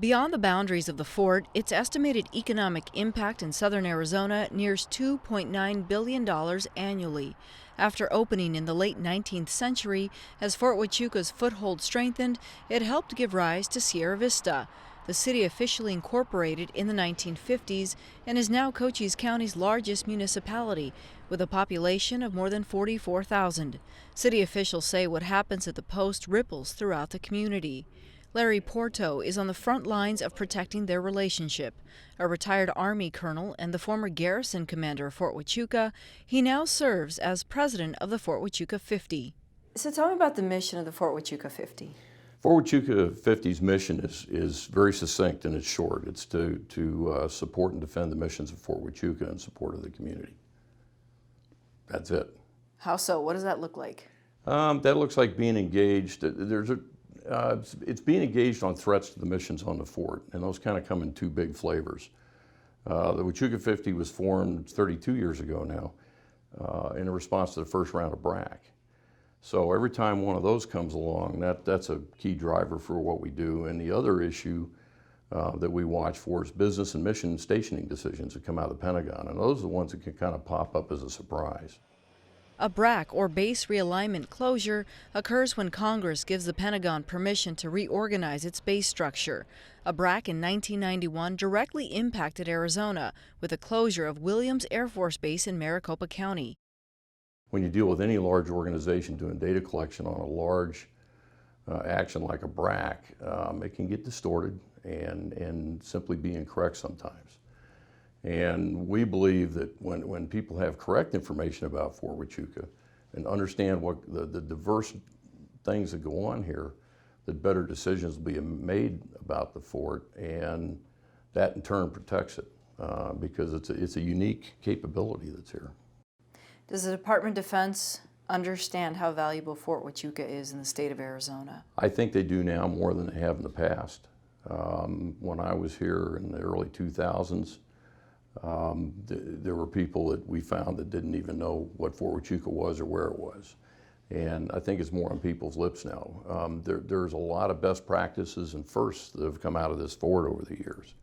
Beyond the boundaries of the fort, its estimated economic impact in southern Arizona nears $2.9 billion annually. After opening in the late 19th century, as Fort Huachuca's foothold strengthened, it helped give rise to Sierra Vista. The city officially incorporated in the 1950s and is now Cochise County's largest municipality, with a population of more than 44,000. City officials say what happens at the post ripples throughout the community. Larry Porto is on the front lines of protecting their relationship. A retired Army colonel and the former garrison commander of Fort Huachuca, he now serves as president of the Fort Huachuca 50. So tell me about the mission of the Fort Huachuca 50. Fort Huachuca 50's mission is very succinct and it's short. It's to support and defend the missions of Fort Huachuca in support of the community. That's it. How so? What does that look like? That looks like being engaged. It's being engaged on threats to the missions on the fort, and those kind of come in two big flavors. The Huachuca 50 was formed 32 years ago now in response to the first round of BRAC. So every time one of those comes along, that's a key driver for what we do. And the other issue that we watch for is business and mission stationing decisions that come out of the Pentagon, and those are the ones that can kind of pop up as a surprise. A BRAC, or Base Realignment Closure, occurs when Congress gives the Pentagon permission to reorganize its base structure. A BRAC in 1991 directly impacted Arizona with the closure of Williams Air Force Base in Maricopa County. When you deal with any large organization doing data collection on a large action like a BRAC, it can get distorted and simply be incorrect sometimes. And we believe that when people have correct information about Fort Huachuca and understand what the diverse things that go on here, that better decisions will be made about the fort, and that in turn protects it because it's a unique capability that's here. Does the Department of Defense understand how valuable Fort Huachuca is in the state of Arizona? I think they do now more than they have in the past. When I was here in the early 2000s, there were people that we found that didn't even know what Fort Huachuca was or where it was. And I think it's more on people's lips now. There's a lot of best practices and firsts that have come out of this fort over the years.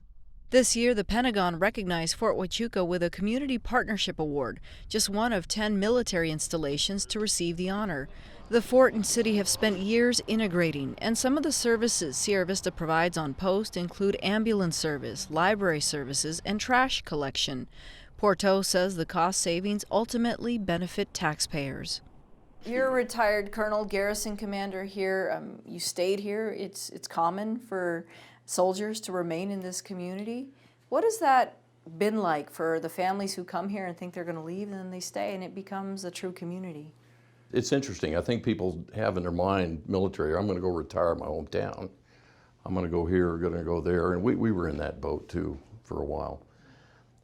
This year, the Pentagon recognized Fort Huachuca with a Community Partnership Award, just one of 10 military installations to receive the honor. The fort and city have spent years integrating, and some of the services Sierra Vista provides on post include ambulance service, library services, and trash collection. Porto says the cost savings ultimately benefit taxpayers. You're a retired colonel, garrison commander here. You stayed here. It's common for soldiers to remain in this community. What has that been like for the families who come here and think they're going to leave and then they stay and it becomes a true community? It's interesting. I think people have in their mind military, I'm going to go retire in my hometown. I'm going to go here, going to go there. And we were in that boat too for a while.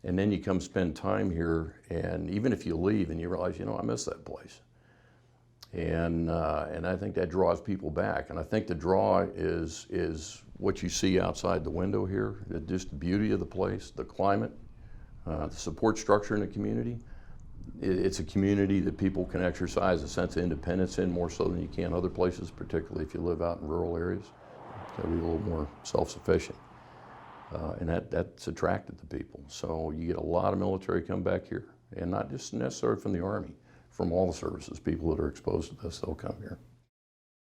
And then you come spend time here, and even if you leave and you realize, I miss that place. And I think that draws people back. And I think the draw is what you see outside the window here, just the beauty of the place, the climate, the support structure in the community. It's a community that people can exercise a sense of independence in more so than you can other places, particularly if you live out in rural areas. Got to be a little more self-sufficient. And that's attracted to people. So you get a lot of military come back here, and not just necessarily from the Army, from all the services, people that are exposed to this, they'll come here.